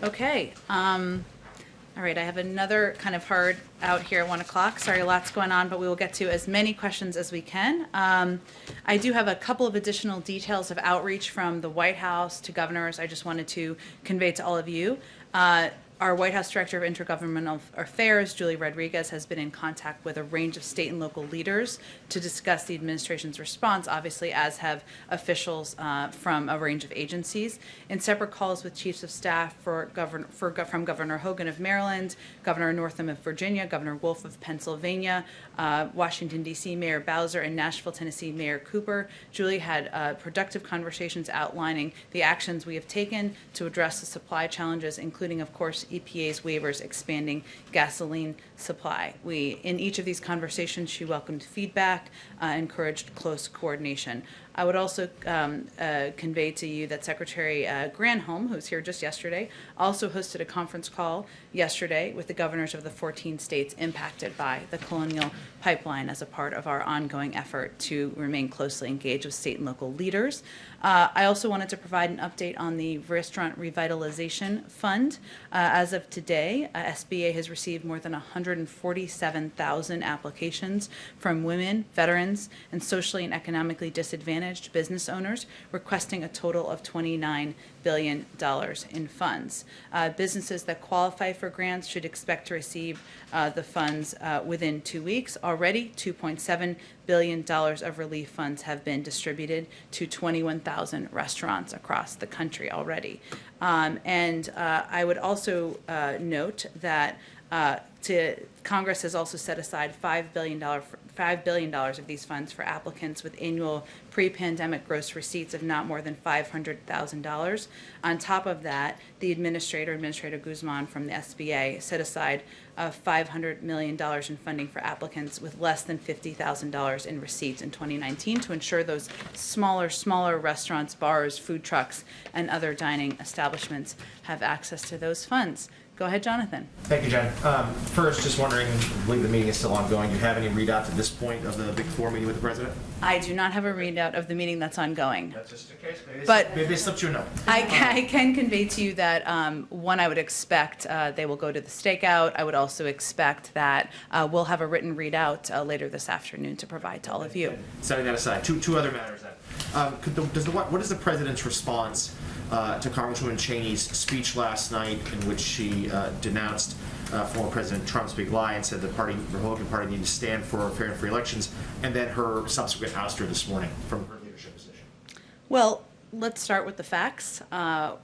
Okay. All right, I have another kind of hard out here at 1 o'clock. Sorry, lots going on, but we will get to as many questions as we can. I do have a couple of additional details of outreach from the White House to governors I just wanted to convey to all of you. Our White House Director of Intergovernmental Affairs, Julie Rodriguez, has been in contact with a range of state and local leaders to discuss the administration's response, obviously, as have officials from a range of agencies. In separate calls with chiefs of staff from Governor Hogan of Maryland, Governor Northam of Virginia, Governor Wolf of Pennsylvania, Washington, D.C. Mayor Bowser, and Nashville, Tennessee Mayor Cooper, Julie had productive conversations outlining the actions we have taken to address the supply challenges, including, of course, EPA's waivers expanding gasoline supply. In each of these conversations, she welcomed feedback, encouraged close coordination. I would also convey to you that Secretary Granholm, who was here just yesterday, also hosted a conference call yesterday with the governors of the 14 states impacted by the Colonial Pipeline as a part of our ongoing effort to remain closely engaged with state and local leaders. I also wanted to provide an update on the Restaurant Revitalization Fund. As of today, SBA has received more than 147,000 applications from women, veterans, and socially and economically disadvantaged business owners requesting a total of $29 billion in funds. Businesses that qualify for grants should expect to receive the funds within 2 weeks. Already, $2.7 billion of relief funds have been distributed to 21,000 restaurants across the country already. I would also note that Congress has also set aside $5 billion of these funds for applicants with annual pre-pandemic gross receipts of not more than $500,000. On top of that, the Administrator Guzman from the SBA set aside $500 million in funding for applicants with less than $50,000 in receipts in 2019 to ensure those smaller restaurants, bars, food trucks, and other dining establishments have access to those funds. Go ahead, Jonathan. Thank you, Jen. First, just wondering, I believe the meeting is still ongoing. Do you have any readouts at this point of the Big Four meeting with the President? I do not have a readout of the meeting that's ongoing. That's just the case. Maybe But they slipped you a note. I can convey to you that, one, I would expect they will go to the stakeout. I would also expect that we'll have a written readout later this afternoon to provide to all of you. Setting that aside, two other matters then. What is the President's response to Congresswoman Cheney's speech last night in which she denounced former President Trump's big lie and said the Republican Party needed to stand for fair and free elections, and then her subsequent ouster this morning from her leadership position? Well, let's start with the facts.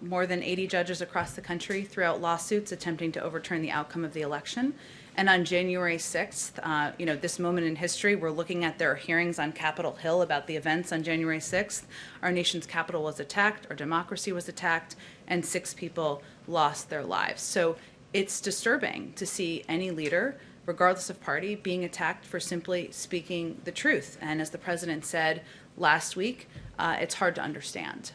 More than 80 judges across the country threw out lawsuits attempting to overturn the outcome of the election. And on January 6th, this moment in history, we're looking at their hearings on Capitol Hill about the events on January 6th. Our nation's capital was attacked, our democracy was attacked, and 6 people lost their lives. So it's disturbing to see any leader, regardless of party, being attacked for simply speaking the truth. And as the president said last week, it's hard to understand.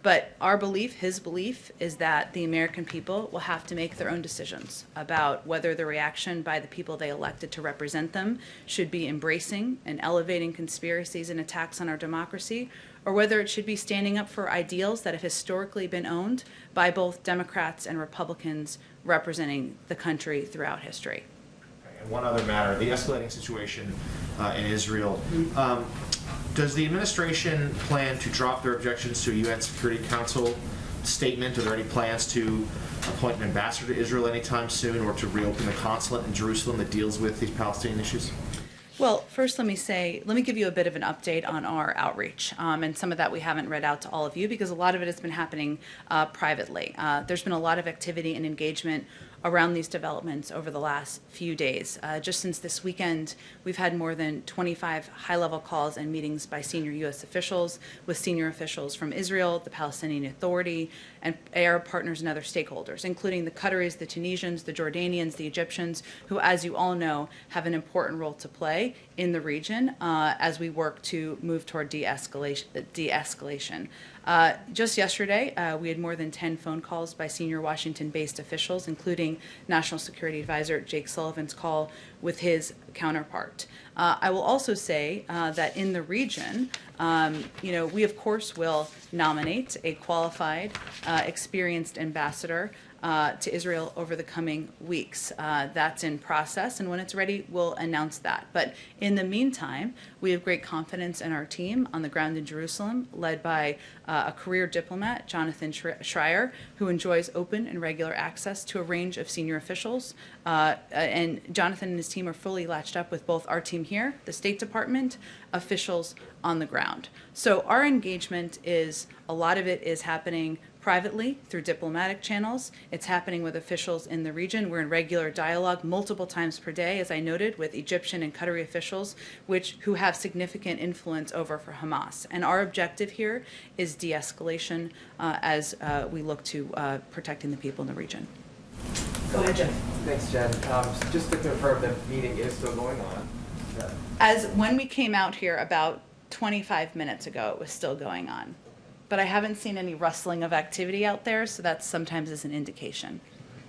But our belief, his belief, is that the American people will have to make their own decisions about whether the reaction by the people they elected to represent them should be embracing and elevating conspiracies and attacks on our democracy, or whether it should be standing up for ideals that have historically been owned by both Democrats and Republicans representing the country throughout history. And one other matter, the escalating situation in Israel. Does the administration plan to drop their objections to a UN Security Council statement? Are there any plans to appoint an ambassador to Israel anytime soon, or to reopen the consulate in Jerusalem that deals with these Palestinian issues? Well, first let me give you a bit of an update on our outreach. And some of that we haven't read out to all of you because a lot of it has been happening privately. There's been a lot of activity and engagement around these developments over the last few days. Just since this weekend, we've had more than 25 high-level calls and meetings by senior U.S. officials with senior officials from Israel, the Palestinian Authority, and Arab partners and other stakeholders, including the Qataris, the Tunisians, the Jordanians, the Egyptians, who, as you all know, have an important role to play in the region as we work to move toward de-escalation. Just yesterday, we had more than 10 phone calls by senior Washington-based officials, including National Security Advisor Jake Sullivan's call with his counterpart. I will also say that in the region, We of course will nominate a qualified, experienced ambassador to Israel over the coming weeks. That's in process, and when it's ready, we'll announce that. But in the meantime, we have great confidence in our team on the ground in Jerusalem, led by a career diplomat, Jonathan Schreier, who enjoys open and regular access to a range of senior officials. And Jonathan and his team are fully latched up with both our team here, the State Department, officials on the ground. So our engagement is, a lot of it is happening privately through diplomatic channels. It's happening with officials in the region. We're in regular dialogue multiple times per day, as I noted, with Egyptian and Qatari officials, who have significant influence over for Hamas. And our objective here is de-escalation as we look to protecting the people in the region. Go ahead, Jeff. Thanks, Jen. Just to confirm, the meeting is still going on. As when we came out here about 25 minutes ago, it was still going on. But I haven't seen any rustling of activity out there, so that sometimes is an indication.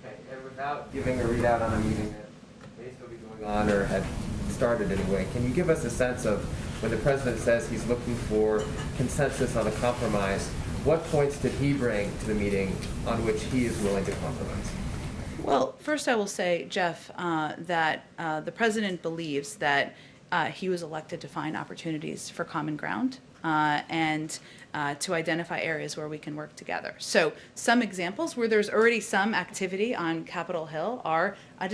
Okay. And without giving a readout on a meeting that may still be going on or had started anyway, can you give us a sense of when the president says he's looking for consensus on a compromise, what points did he bring to the meeting on which he is willing to compromise? Well, first I will say, Jeff, that the president believes that he was elected to find opportunities for common ground and to identify areas where we can work together. So some examples where there's already some activity on Capitol Hill are a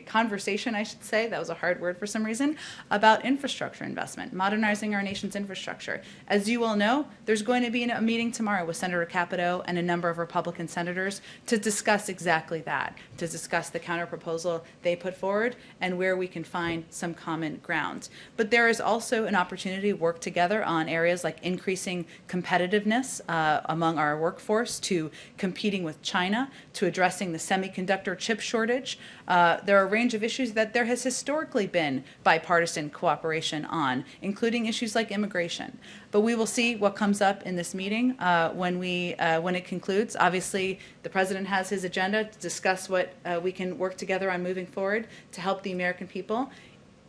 conversation, I should say, that was a hard word for some reason, about infrastructure investment, modernizing our nation's infrastructure. As you all know, there's going to be a meeting tomorrow with Senator Capito and a number of Republican senators to discuss exactly that, to discuss the counterproposal they put forward and where we can find some common ground. But there is also an opportunity to work together on areas like increasing competitiveness among our workforce, to competing with China, to addressing the semiconductor chip shortage. There are a range of issues that there has historically been bipartisan cooperation on, including issues like immigration. But we will see what comes up in this meeting when it concludes. Obviously, the president has his agenda to discuss what we can work together on moving forward to help the American people.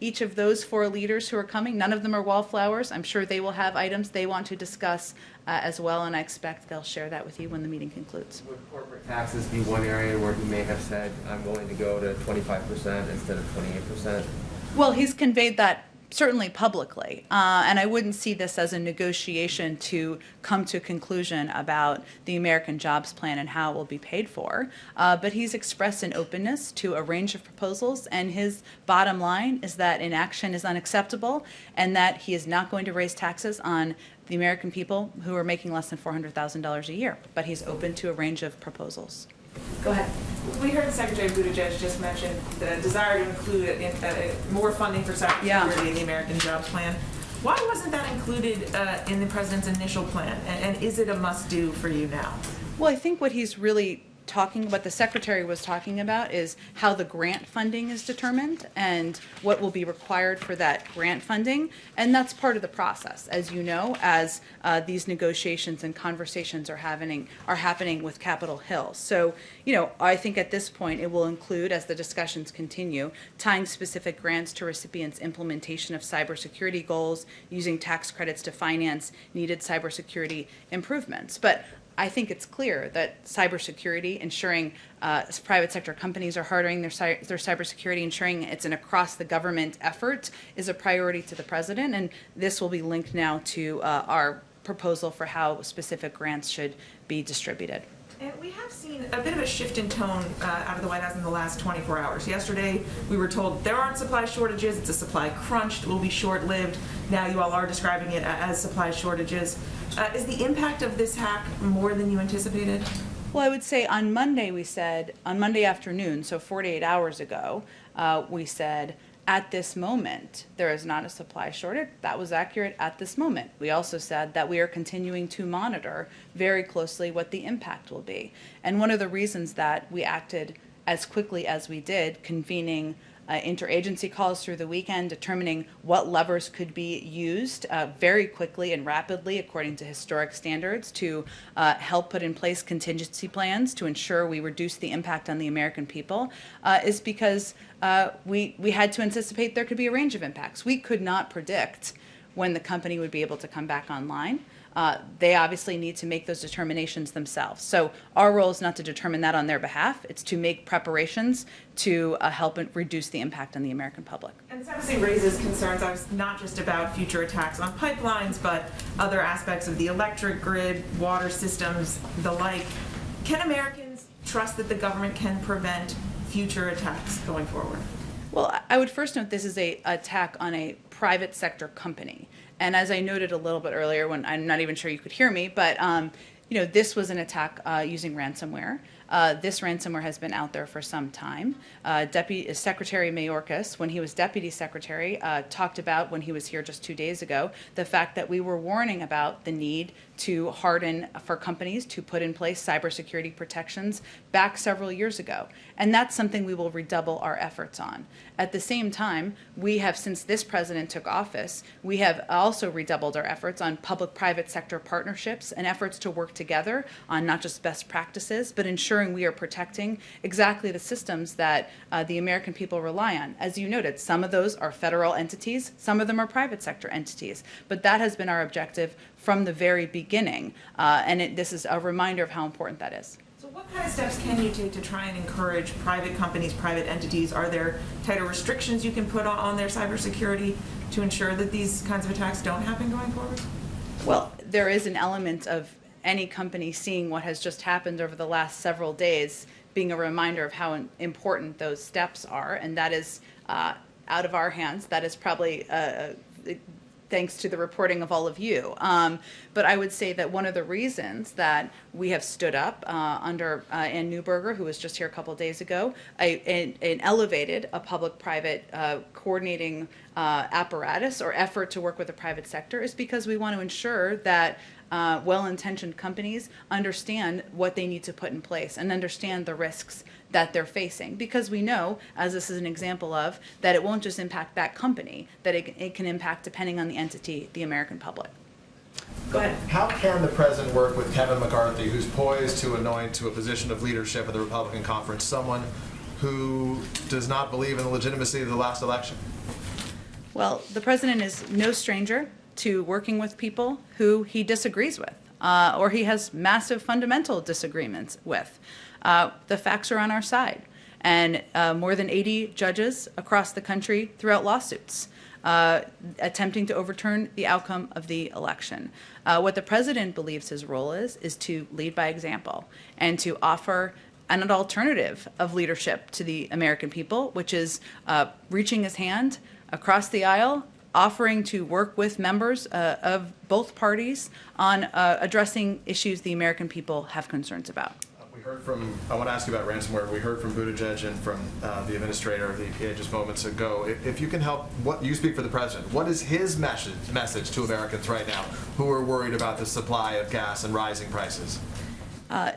Each of those four leaders who are coming, none of them are wallflowers. I'm sure they will have items they want to discuss as well, and I expect they'll share that with you when the meeting concludes. Would corporate taxes be one area where he may have said, I'm willing to go to 25% instead of 28%? Well, he's conveyed that certainly publicly, and I wouldn't see this as a negotiation to come to a conclusion about the American Jobs Plan and how it will be paid for, but he's expressed an openness to a range of proposals, and his bottom line is that inaction is unacceptable and that he is not going to raise taxes on the American people who are making less than $400,000 a year, but he's open to a range of proposals. Go ahead. We heard Secretary Buttigieg just mention the desire to include more funding for cybersecurity in the American Jobs Plan. Why wasn't that included in the president's initial plan? And is it a must-do for you now? Well, I think what he's really what the secretary was talking about is how the grant funding is determined and what will be required for that grant funding. And that's part of the process, as you know, as these negotiations and conversations are happening with Capitol Hill. So, I think at this point it will include, as the discussions continue, tying specific grants to recipients' implementation of cybersecurity goals, using tax credits to finance needed cybersecurity improvements. But I think it's clear that cybersecurity, ensuring private sector companies are hardening their cybersecurity, ensuring it's an across-the-government effort, is a priority to the president, and this will be linked now to our proposal for how specific grants should be distributed. And we have seen a bit of a shift in tone out of the White House in the last 24 hours. Yesterday, we were told there aren't supply shortages, it's a supply crunch, it will be short-lived. Now you all are describing it as supply shortages. Is the impact of this hack more than you anticipated? Well, I would say on Monday afternoon, so 48 hours ago, we said, at this moment, there is not a supply shortage. That was accurate at this moment. We also said that we are continuing to monitor very closely what the impact will be. And one of the reasons that we acted as quickly as we did, convening interagency calls through the weekend, determining what levers could be used very quickly and rapidly according to historic standards to help put in place contingency plans to ensure we reduce the impact on the American people, is because we had to anticipate there could be a range of impacts. We could not predict when the company would be able to come back online. They obviously need to make those determinations themselves. So our role is not to determine that on their behalf. It's to make preparations to help reduce the impact on the American public. And this obviously raises concerns, not just about future attacks on pipelines, but other aspects of the electric grid, water systems, the like. Can Americans trust that the government can prevent future attacks going forward? Well, I would first note this is an attack on a private sector company. And as I noted a little bit earlier, when I'm not even sure you could hear me, but this was an attack using ransomware. This ransomware has been out there for some time. Deputy Secretary Mayorkas, when he was Deputy Secretary, talked about, when he was here just 2 days ago, the fact that we were warning about the need to harden for companies to put in place cybersecurity protections back several years ago. And that's something we will redouble our efforts on. At the same time, we have, since this president took office, we have also redoubled our efforts on public-private sector partnerships and efforts to work together on not just best practices, but ensuring we are protecting exactly the systems that the American people rely on. As you noted, some of those are federal entities, some of them are private sector entities, but that has been our objective from the very beginning, and this is a reminder of how important that is. So what kind of steps can you take to try and encourage private companies, private entities? Are there tighter restrictions you can put on their cybersecurity to ensure that these kinds of attacks don't happen going forward? Well, there is an element of any company seeing what has just happened over the last several days being a reminder of how important those steps are, and that is out of our hands. That is probably thanks to the reporting of all of you. But I would say that one of the reasons that we have stood up under Ann Neuberger, who was just here a couple of days ago, and elevated a public-private coordinating apparatus or effort to work with the private sector is because we want to ensure that well-intentioned companies understand what they need to put in place and understand the risks that they're facing, because we know, as this is an example of, that it won't just impact that company, that it can impact, depending on the entity, the American public. Go ahead. How can the president work with Kevin McCarthy, who's poised to anoint to a position of leadership at the Republican conference, someone who does not believe in the legitimacy of the last election? Well, the president is no stranger to working with people who he disagrees with, or he has massive fundamental disagreements with. The facts are on our side, and more than 80 judges across the country threw out lawsuits attempting to overturn the outcome of the election. What the president believes his role is to lead by example and to offer an alternative of leadership to the American people, which is reaching his hand across the aisle, offering to work with members of both parties on addressing issues the American people have concerns about. We heard from, I want to ask you about ransomware. We heard from Buttigieg and from the administrator of the EPA just moments ago. If you can help, you speak for the president. What is his message to Americans right now who are worried about the supply of gas and rising prices?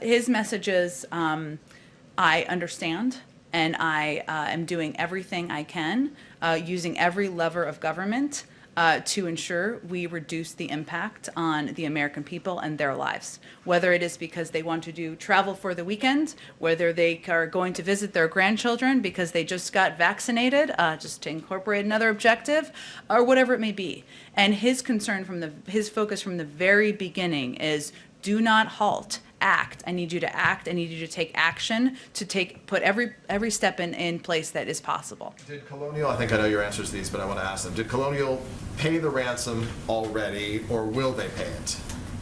His message is, I understand, and I am doing everything I can, using every lever of government to ensure we reduce the impact on the American people and their lives. Whether it is because they want to travel for the weekend, whether they are going to visit their grandchildren because they just got vaccinated, just to incorporate another objective, or whatever it may be. And his concern his focus from the very beginning is, do not halt. Act. I need you to act. I need you to take action to put every step in place that is possible. Did Colonial, I think I know your answers to these, but I want to ask them, did Colonial pay the ransom already, or will they pay it?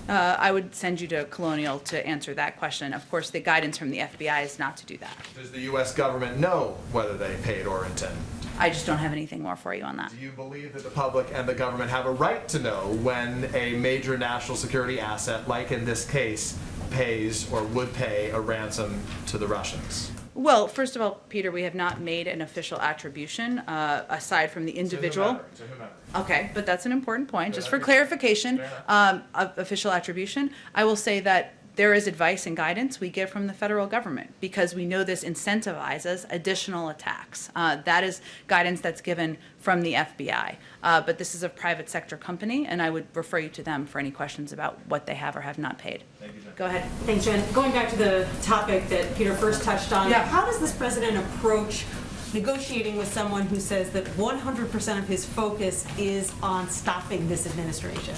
I would send you to Colonial to answer that question. Of course, the guidance from the FBI is not to do that. Does the U.S. government know whether they paid or intend? I just don't have anything more for you on that. Do you believe that the public and the government have a right to know when a major national security asset, like in this case, pays or would pay a ransom to the Russians? Well, first of all, Peter, we have not made an official attribution aside from the individual. To whomever. Okay, but that's an important point. Just for clarification, official attribution, I will say that there is advice and guidance we get from the federal government because we know this incentivizes additional attacks. That is guidance that's given from the FBI. But this is a private sector company, and I would refer you to them for any questions about what they have or have not paid. Thank you, Jen. Go ahead. Thanks, Jen. Going back to the topic that Peter first touched on, Yeah. how does this president approach negotiating with someone who says that 100% of his focus is on stopping this administration?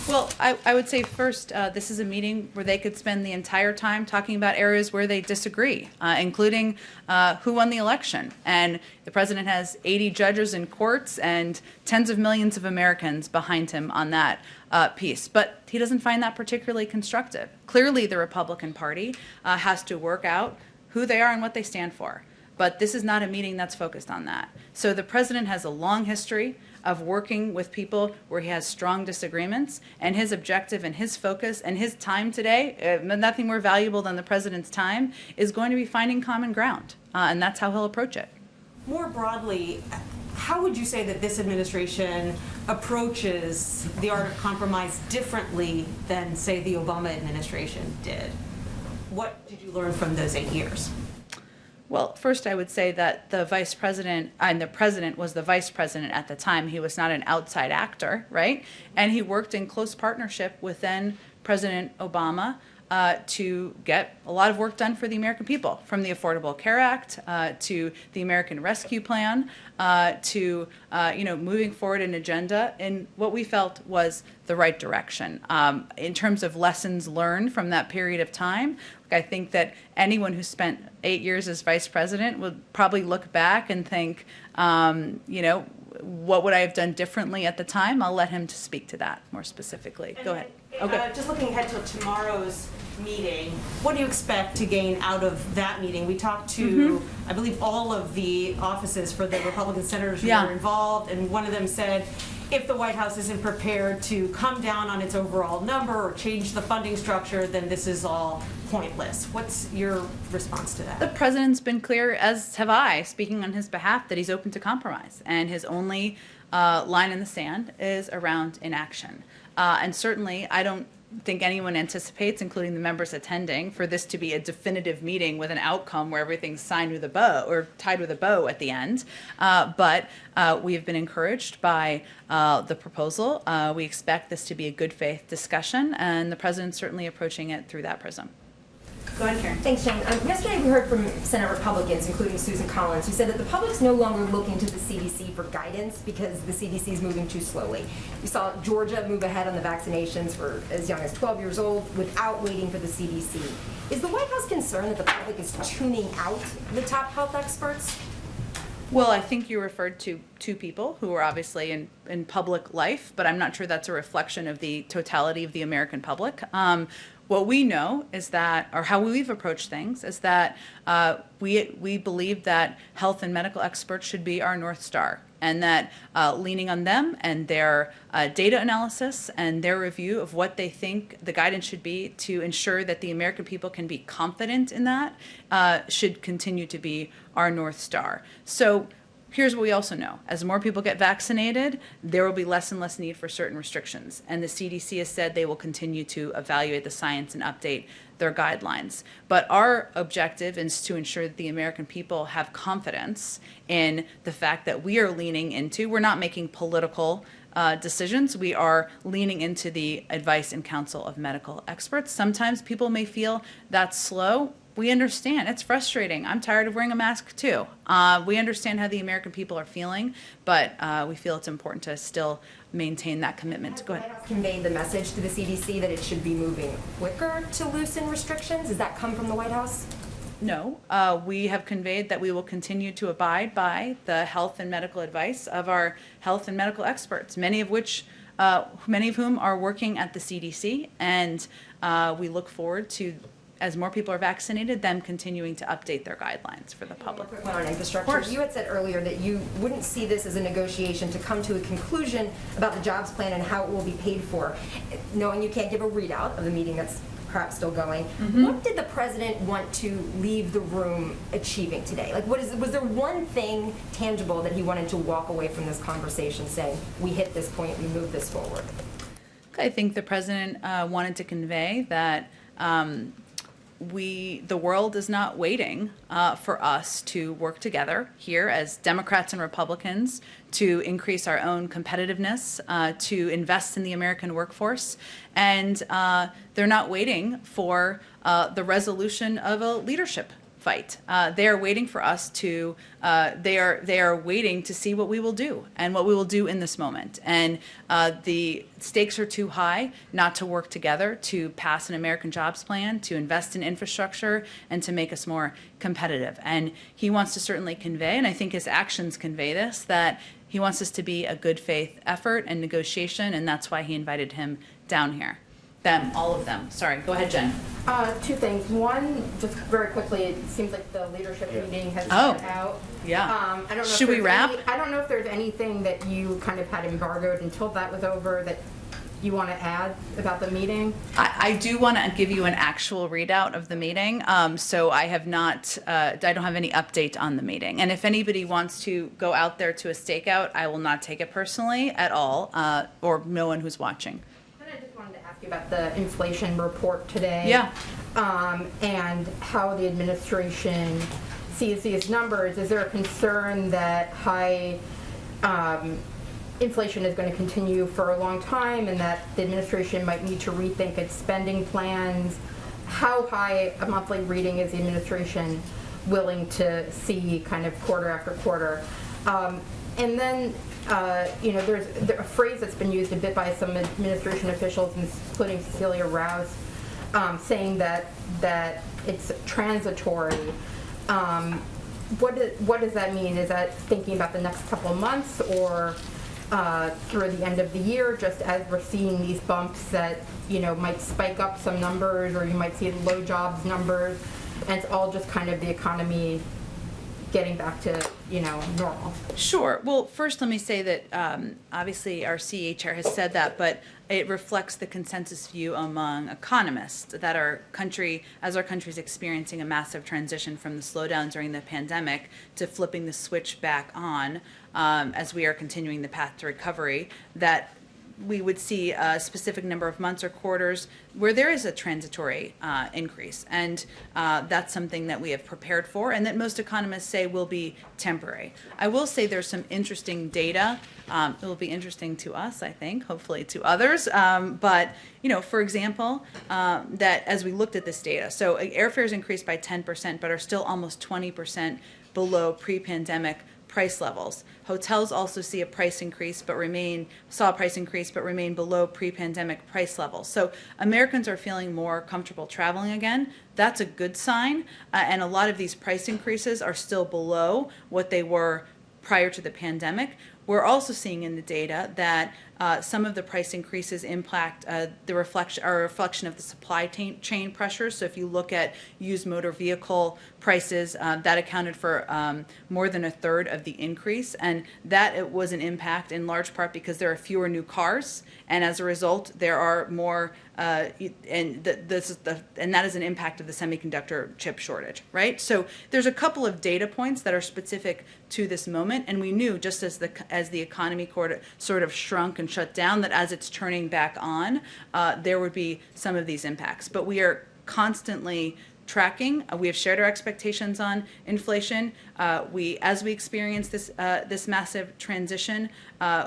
Well, I would say first, this is a meeting where they could spend the entire time talking about areas where they disagree, including who won the election. And the president has 80 judges in courts and tens of millions of Americans behind him on that piece. But he doesn't find that particularly constructive. Clearly, the Republican Party has to work out who they are and what they stand for. But this is not a meeting that's focused on that. So the president has a long history of working with people where he has strong disagreements, and his objective and his focus and his time today, nothing more valuable than the president's time, is going to be finding common ground. And that's how he'll approach it. More broadly, how would you say that this administration approaches the art of compromise differently than, say, the Obama administration did? What did you learn from those 8 years? Well, first I would say that the vice president, and the president was the vice president at the time. He was not an outside actor, right? And he worked in close partnership with then President Obama to get a lot of work done for the American people, from the Affordable Care Act to the American Rescue Plan to moving forward an agenda in what we felt was the right direction. In terms of lessons learned from that period of time, I think that anyone who spent 8 years as vice president would probably look back and think, what would I have done differently at the time? I'll let him to speak to that more specifically. Go ahead. Okay. Just looking ahead to tomorrow's meeting, what do you expect to gain out of that meeting? We talked to, I believe, all of the offices for the Republican senators who were involved, and one of them said, if the White House isn't prepared to come down on its overall number or change the funding structure, then this is all pointless. What's your response to that? The president's been clear, as have I, speaking on his behalf, that he's open to compromise. And his only line in the sand is around inaction. And certainly, I don't think anyone anticipates, including the members attending, for this to be a definitive meeting with an outcome where everything's signed with a bow or tied with a bow at the end. But we have been encouraged by the proposal. We expect this to be a good faith discussion, and the president's certainly approaching it through that prism. Go ahead, Karen. Thanks, Jen. Yesterday we heard from Senate Republicans, including Susan Collins, who said that the public's no longer looking to the CDC for guidance because the CDC is moving too slowly. We saw Georgia move ahead on the vaccinations for as young as 12 years old without waiting for the CDC. Is the White House concerned that the public is tuning out the top health experts? Well, I think you referred to two people who are obviously in public life, but I'm not sure that's a reflection of the totality of the American public. What we know is that, or how we've approached things, is that we believe that health and medical experts should be our North Star, and that leaning on them and their data analysis and their review of what they think the guidance should be to ensure that the American people can be confident in that should continue to be our North Star. So here's what we also know. As more people get vaccinated, there will be less and less need for certain restrictions. And the CDC has said they will continue to evaluate the science and update their guidelines. But our objective is to ensure that the American people have confidence in the fact that we are leaning into, we're not making political decisions. We are leaning into the advice and counsel of medical experts. Sometimes people may feel that's slow. We understand. It's frustrating. I'm tired of wearing a mask too. We understand how the American people are feeling, but we feel it's important to still maintain that commitment. Go ahead. Has the White House conveyed the message to the CDC that it should be moving quicker to loosen restrictions? Does that come from the White House? No, we have conveyed that we will continue to abide by the health and medical advice of our health and medical experts, many of whom are working at the CDC, and we look forward to, as more people are vaccinated, them continuing to update their guidelines for the public. Quick one on infrastructure. Of course. You had said earlier that you wouldn't see this as a negotiation to come to a conclusion about the jobs plan and how it will be paid for. Knowing you can't give a readout of the meeting that's perhaps still going, what did the president want to leave the room achieving today? Like, was there one thing tangible that he wanted to walk away from this conversation saying, we hit this point, we move this forward? I think the president wanted to convey that the world is not waiting for us to work together here as Democrats and Republicans to increase our own competitiveness, to invest in the American workforce. And they're not waiting for the resolution of a leadership fight. They are waiting for us to. They are waiting to see what we will do and what we will do in this moment. And the stakes are too high not to work together to pass an American jobs plan, to invest in infrastructure, and to make us more competitive. And he wants to certainly convey, and I think his actions convey this, that he wants this to be a good faith effort and negotiation, and that's why he invited him down here. Them, all of them. Sorry, go ahead, Jen. Two things. One, just very quickly, it seems like the leadership meeting has Oh. been out. Yeah. I don't know. Should we wrap? I don't know if there's anything that you kind of had embargoed until that was over that you want to add about the meeting. I do want to give you an actual readout of the meeting. So I have not, I don't have any update on the meeting. And if anybody wants to go out there to a stakeout, I will not take it personally at all, or no one who's watching. Then I just wanted to ask you about the inflation report today. Yeah. And how the administration sees these numbers. Is there a concern that high inflation is going to continue for a long time and that the administration might need to rethink its spending plans? How high a monthly reading is the administration willing to see kind of quarter after quarter? And then, there's a phrase that's been used a bit by some administration officials, including Cecilia Rouse, saying that it's transitory. What does that mean? Is that thinking about the next couple of months or through the end of the year, just as we're seeing these bumps that, might spike up some numbers, or you might see low jobs numbers, and it's all just kind of the economy getting back to, normal? Sure. Well, first let me say that obviously our CE chair has said that, but it reflects the consensus view among economists that our country is experiencing a massive transition from the slowdown during the pandemic to flipping the switch back on as we are continuing the path to recovery, that we would see a specific number of months or quarters where there is a transitory increase. And that's something that we have prepared for and that most economists say will be temporary. I will say there's some interesting data. It will be interesting to us, I think, hopefully to others. But, for example, that as we looked at this data, so airfares increased by 10%, but are still almost 20% below pre-pandemic price levels. Hotels also saw a price increase, but remain below pre-pandemic price levels. So Americans are feeling more comfortable traveling again. That's a good sign. And a lot of these price increases are still below what they were prior to the pandemic. We're also seeing in the data that some of the price increases impact a reflection of the supply chain pressures. So if you look at used motor vehicle prices, that accounted for more than a third of the increase, and that it was an impact in large part because there are fewer new cars, and as a result, there are more. And that is an impact of the semiconductor chip shortage, right? So there's a couple of data points that are specific to this moment, and we knew just as the economy sort of shrunk and shut down, that as it's turning back on, there would be some of these impacts. But we are constantly tracking. We have shared our expectations on inflation. As we experience this massive transition,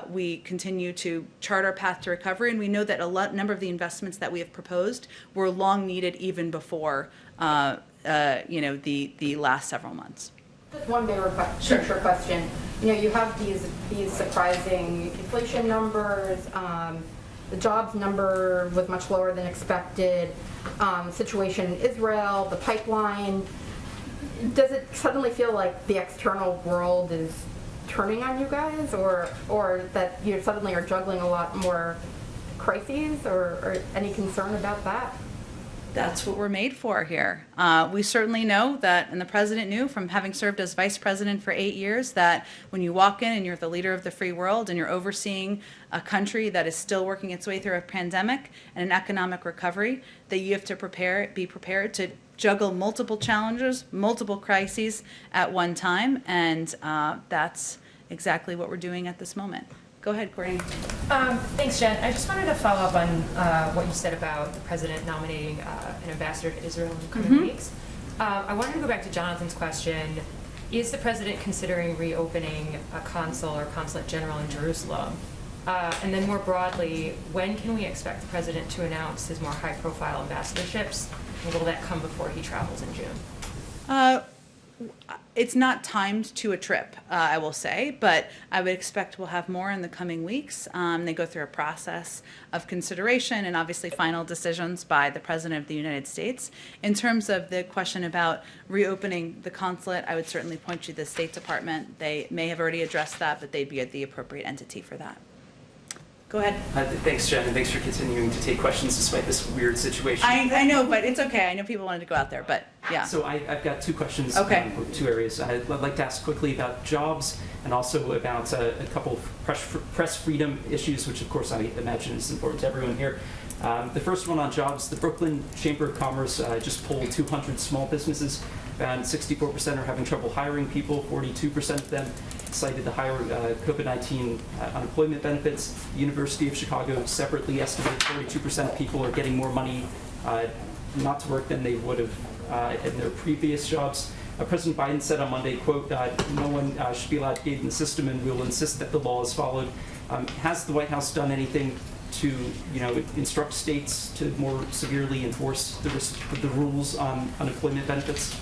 we continue to chart our path to recovery, and we know that number of the investments that we have proposed were long needed even before the last several months. Just one bigger picture question. You have these surprising inflation numbers. The jobs number was much lower than expected. Situation in Israel, the pipeline. Does it suddenly feel like the external world is turning on you guys, or that you suddenly are juggling a lot more crises, or any concern about that? That's what we're made for here. We certainly know that, and the president knew from having served as vice president for 8 years, that when you walk in and you're the leader of the free world and you're overseeing a country that is still working its way through a pandemic and an economic recovery, that you have to be prepared to juggle multiple challenges, multiple crises at one time, and that's exactly what we're doing at this moment. Go ahead, Courtney. Thanks, Jen. I just wanted to follow up on what you said about the president nominating an ambassador to Israel in the coming weeks. I wanted to go back to Jonathan's question. Is the president considering reopening a consul or consulate general in Jerusalem? And then more broadly, when can we expect the president to announce his more high-profile ambassadorships? And will that come before he travels in June? It's not timed to a trip, I will say, but I would expect we'll have more in the coming weeks. They go through a process of consideration and obviously final decisions by the President of the United States. In terms of the question about reopening the consulate, I would certainly point you to the State Department. They may have already addressed that, but they'd be the appropriate entity for that. Go ahead. Thanks, Jen, and thanks for continuing to take questions despite this weird situation. I know, but it's okay. I know people wanted to go out there, but yeah. So I've got two questions, Okay. Two areas. I'd like to ask quickly about jobs and also about a couple of press freedom issues, which of course I imagine is important to everyone here. The first one on jobs, the Brooklyn Chamber of Commerce just polled 200 small businesses, and 64% are having trouble hiring people, 42% of them cited the higher COVID-19 unemployment benefits. The University of Chicago separately estimated 42% of people are getting more money not to work than they would have in their previous jobs. President Biden said on Monday, quote, no one should be allowed to game the system, and we will insist that the law is followed. Has the White House done anything to, instruct states to more severely enforce the rules on unemployment benefits?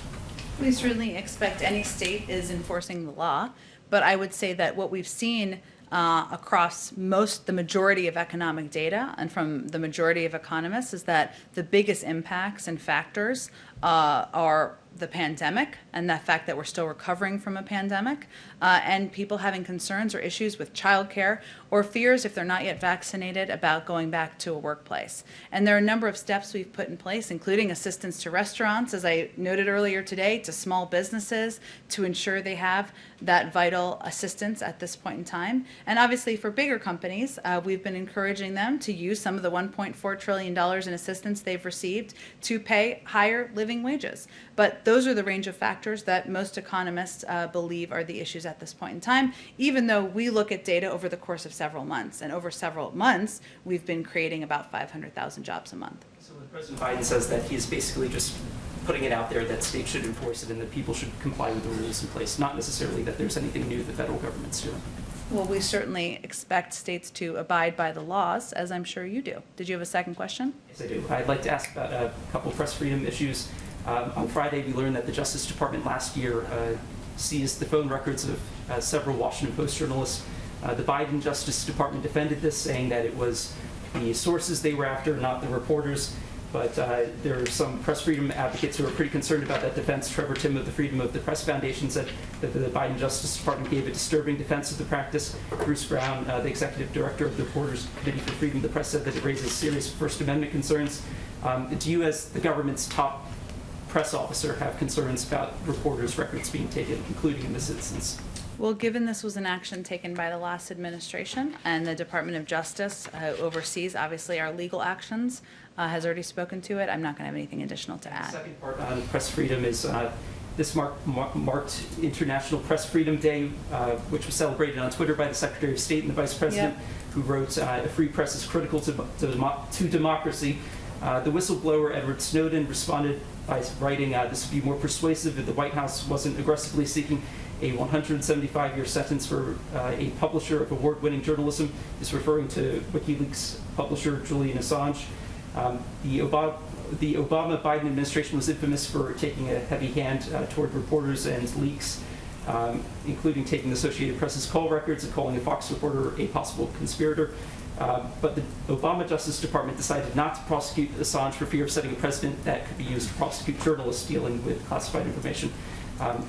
We certainly expect any state is enforcing the law, but I would say that what we've seen across the majority of economic data and from the majority of economists is that the biggest impacts and factors are the pandemic and the fact that we're still recovering from a pandemic, and people having concerns or issues with childcare or fears, if they're not yet vaccinated, about going back to a workplace. And there are a number of steps we've put in place, including assistance to restaurants, as I noted earlier today, to small businesses to ensure they have that vital assistance at this point in time. And obviously for bigger companies, we've been encouraging them to use some of the $1.4 trillion in assistance they've received to pay higher living wages. But those are the range of factors that most economists believe are the issues at this point in time, even though we look at data over the course of several months. And over several months, we've been creating about 500,000 jobs a month. So when President Biden says that, he's basically just putting it out there that states should enforce it and that people should comply with the rules in place, not necessarily that there's anything new the federal government's doing. Well, we certainly expect states to abide by the laws, as I'm sure you do. Did you have a second question? Yes, I do. I'd like to ask about a couple of press freedom issues. On Friday, we learned that the Justice Department last year seized the phone records of several Washington Post journalists. The Biden Justice Department defended this, saying that it was the sources they were after, not the reporters. But there are some press freedom advocates who are pretty concerned about that defense. Trevor Timm of the Freedom of the Press Foundation said that the Biden Justice Department gave a disturbing defense of the practice. Bruce Brown, the executive director of the Reporters Committee for Freedom of the Press, said that it raises serious First Amendment concerns. Do you, as the government's top press officer, have concerns about reporters' records being taken, including in this instance? Well, given this was an action taken by the last administration and the Department of Justice oversees, obviously, our legal actions, has already spoken to it, I'm not going to have anything additional to add. The second part on press freedom is this marked International Press Freedom Day, which was celebrated on Twitter by the Secretary of State and the Vice President, who wrote, a free press is critical to democracy. The whistleblower Edward Snowden responded by writing, this would be more persuasive if the White House wasn't aggressively seeking a 175-year sentence for a publisher of award-winning journalism. Is referring to WikiLeaks publisher Julian Assange. The Obama-Biden administration was infamous for taking a heavy hand toward reporters and leaks, including taking the Associated Press's call records and calling a Fox reporter a possible conspirator. But the Obama Justice Department decided not to prosecute Assange for fear of setting a precedent that could be used to prosecute journalists dealing with classified information.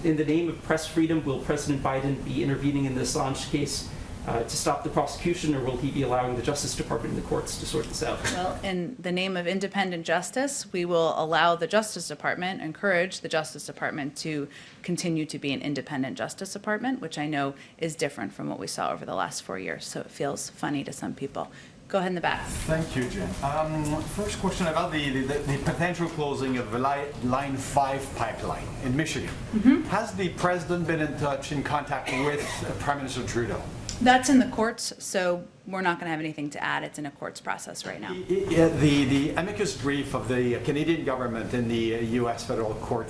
In the name of press freedom, will President Biden be intervening in the Assange case to stop the prosecution, or will he be allowing the Justice Department and the courts to sort this out? Well, in the name of independent justice, we will allow the Justice Department, encourage the Justice Department to continue to be an independent Justice Department, which I know is different from what we saw over the last 4 years, so it feels funny to some people. Go ahead in the back. Thank you, Jen. First question about the potential closing of the Line 5 pipeline in Michigan. Has the president been in contact with Prime Minister Trudeau? That's in the courts, so we're not going to have anything to add. It's in a courts process right now. The amicus brief of the Canadian government in the U.S. federal court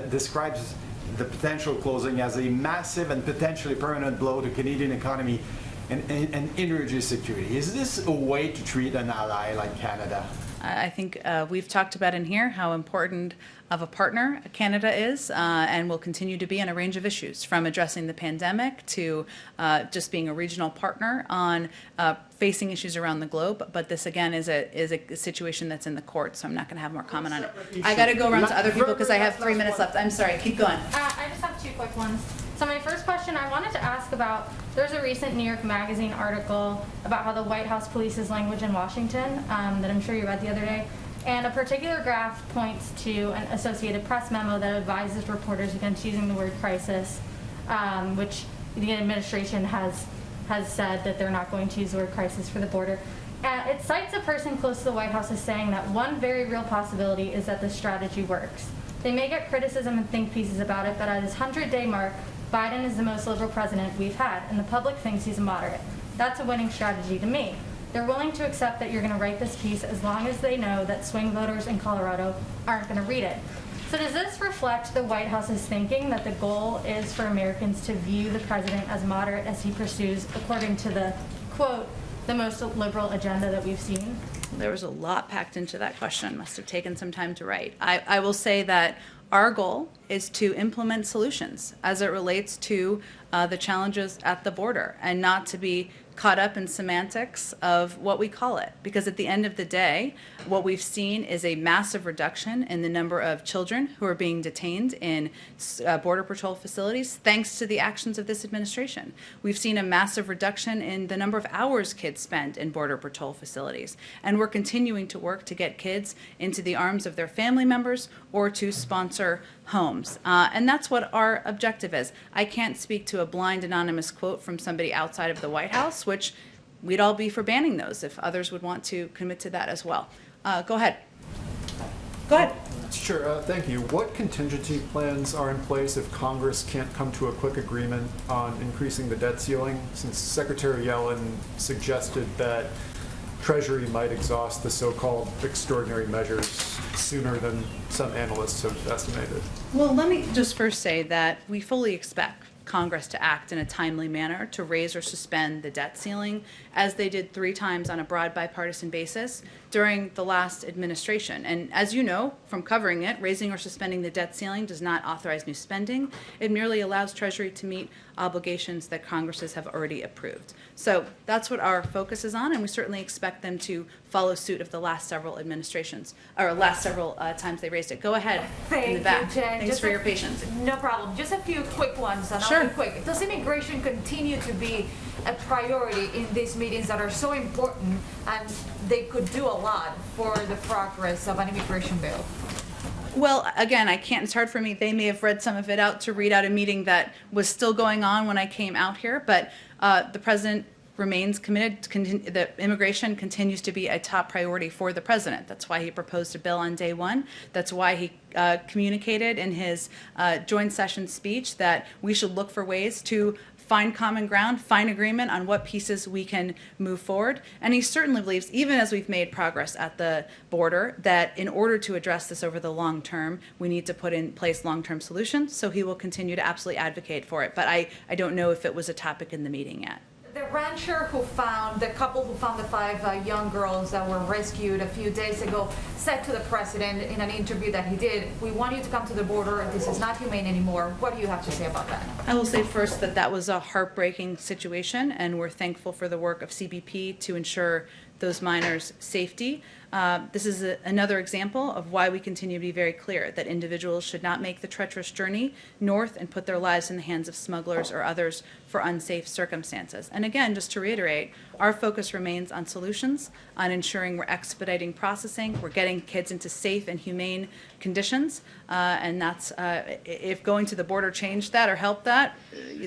describes the potential closing as a massive and potentially permanent blow to Canadian economy and energy security. Is this a way to treat an ally like Canada? I think we've talked about in here how important of a partner Canada is and will continue to be on a range of issues, from addressing the pandemic to just being a regional partner on facing issues around the globe. But this, again, is a situation that's in the court, so I'm not going to have more comment on it. I got to go around to other people because I have 3 minutes left. I'm sorry. Keep going. I just have 2 quick ones. So my first question, I wanted to ask about, there's a recent New York Magazine article about how the White House polices language in Washington that I'm sure you read the other day. And a particular graph points to an Associated Press memo that advises reporters against using the word crisis, which the administration has said that they're not going to use the word crisis for the border. It cites a person close to the White House as saying that one very real possibility is that the strategy works. They may get criticism and think pieces about it, but at his 100-day mark, Biden is the most liberal president we've had, and the public thinks he's a moderate. That's a winning strategy to me. They're willing to accept that you're going to write this piece as long as they know that swing voters in Colorado aren't going to read it. So does this reflect the White House's thinking that the goal is for Americans to view the president as moderate as he pursues, according to the, quote, the most liberal agenda that we've seen? There was a lot packed into that question. Must have taken some time to write. I will say that our goal is to implement solutions as it relates to the challenges at the border, and not to be caught up in semantics of what we call it. Because at the end of the day, what we've seen is a massive reduction in the number of children who are being detained in Border Patrol facilities, thanks to the actions of this administration. We've seen a massive reduction in the number of hours kids spend in Border Patrol facilities. And we're continuing to work to get kids into the arms of their family members or to sponsor homes. And that's what our objective is. I can't speak to a blind anonymous quote from somebody outside of the White House, which we'd all be for banning those if others would want to commit to that as well. Go ahead. Go ahead. Sure, thank you. What contingency plans are in place if Congress can't come to a quick agreement on increasing the debt ceiling? Since Secretary Yellen suggested that Treasury might exhaust the so-called extraordinary measures sooner than some analysts have estimated. Well, let me just first say that we fully expect Congress to act in a timely manner to raise or suspend the debt ceiling, as they did 3 times on a broad bipartisan basis during the last administration. And as you know from covering it, raising or suspending the debt ceiling does not authorize new spending. It merely allows Treasury to meet obligations that Congresses have already approved. So that's what our focus is on, and we certainly expect them to follow suit of the last several administrations, or last several times they raised it. Go ahead, in the back. Jen. Thanks for your patience. No problem. Just a few quick ones, and Sure. I'll be quick. Does immigration continue to be a priority in these meetings that are so important, and they could do a lot for the progress of an immigration bill? Well, again, I can't, it's hard for me. They may have read some of it out to read out a meeting that was still going on when I came out here, but the president remains committed to that immigration continues to be a top priority for the president. That's why he proposed a bill on day one. That's why he communicated in his joint session speech that we should look for ways to find common ground, find agreement on what pieces we can move forward. And he certainly believes, even as we've made progress at the border, that in order to address this over the long term, we need to put in place long-term solutions. So he will continue to absolutely advocate for it. But I don't know if it was a topic in the meeting yet. The rancher the couple who found the 5 young girls that were rescued a few days ago, said to the president in an interview that he did, "We want you to come to the border. This is not humane anymore." What do you have to say about that? I will say first that that was a heartbreaking situation, and we're thankful for the work of CBP to ensure those minors' safety. This is another example of why we continue to be very clear that individuals should not make the treacherous journey north and put their lives in the hands of smugglers or others for unsafe circumstances. And again, just to reiterate, our focus remains on solutions, on ensuring we're expediting processing, we're getting kids into safe and humane conditions, and that's, if going to the border changed that or helped that,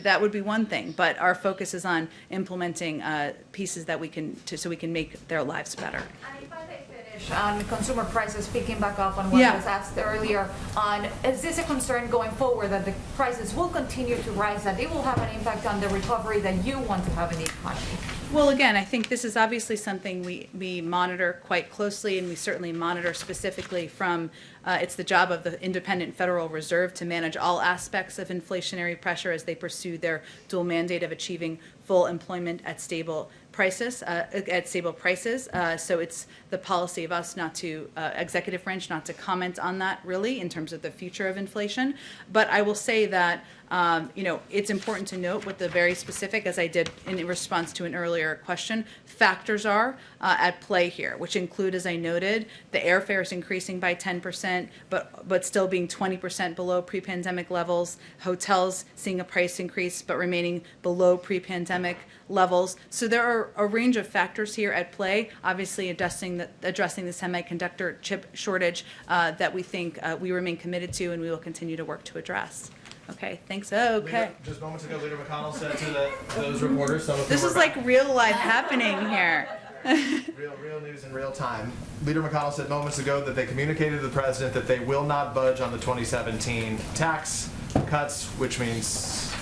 that would be one thing. But our focus is on implementing pieces that we can, so we can make their lives better. And if I may finish on consumer prices, picking back up on what was asked earlier, is this a concern going forward that the prices will continue to rise, that it will have an impact on the recovery that you want to have in the economy? Well, again, I think this is obviously something we monitor quite closely, and we certainly monitor specifically from, it's the job of the independent Federal Reserve to manage all aspects of inflationary pressure as they pursue their dual mandate of achieving full employment at stable prices, at stable prices. So it's the policy of us not to, executive branch, not to comment on that really in terms of the future of inflation. But I will say that, it's important to note what the very specific, as I did in response to an earlier question, factors are at play here, which include, as I noted, the airfare is increasing by 10%, but still being 20% below pre-pandemic levels, hotels seeing a price increase but remaining below pre-pandemic levels. So there are a range of factors here at play, obviously addressing the semiconductor chip shortage that we think we remain committed to and we will continue to work to address. Okay, thanks. Okay. Just moments ago, Leader McConnell said to those reporters, some of This whom is were like real life happening here. real news in real time. Leader McConnell said moments ago that they communicated to the president that they will not budge on the 2017 tax cuts, which means,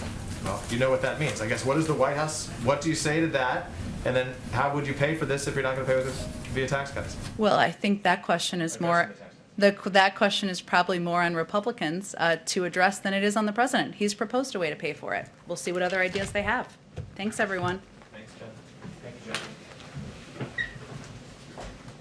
well, you know what that means. I guess, what is the White House, what do you say to that? And then how would you pay for this if you're not going to pay with this via tax cuts? Well, I think that question is more, that question is probably more on Republicans to address than it is on the president. He's proposed a way to pay for it. We'll see what other ideas they have. Thanks, everyone.